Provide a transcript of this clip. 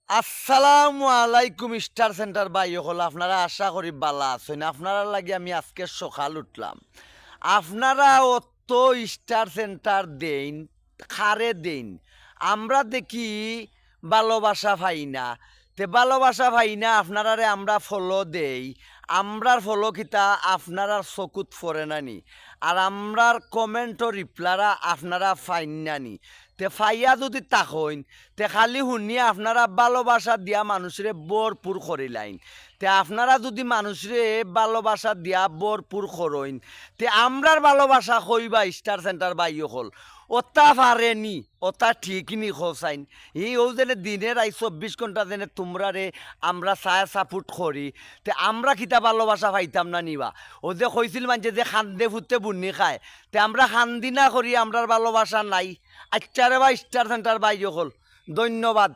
আসসালামু আলাইকুম star centre ভাই হল আপনারা আশা করি বালা আছেন আপনারা লাগে আমি আজকে সকাল উঠলাম আপনারা অত স্টার সেন্টার দেন খারে দেন আমরা দেখি ভালোবাসা পাই না তে ভালোবাসা পাই না আপনারারে আমরা ফলো দেই আমরার ফলো কিতা আপনারার চকুত ফরে নানি আর আমরার কমেন্ট ও রিপ্লারা আপনারা ফাইন নানি তে ফাইয়া যদি তাকইন তে খালি শুনিয়ে আপনারা ভালোবাসা দিয়া মানুষরে ভরপুর করিলাইন তে আপনারা যদি মানুষরে ভালোবাসা দিয়া ভরপুর করইন তে আমরার ভালোবাসা কইবা স্টার সেন্টার বাইও হল ওটা পারেনি ওটা ঠিক নি খোসাইন এই ও যেন দিনের 24 ঘন্টা যেন তোমরা রে আমরা ছায়া সাপোর্ট করি তে আমরা কিতা ভালোবাসা পাইতাম না নিবা ও যে কইছিল মানে যে খান্দে ফুটতে বুনি খায় তে আমরা খান্দি না করি আমরার ভালোবাসা নাই আচ্ছা রে বা স্টার সেন্টার বাইও হল ধন্যবাদ।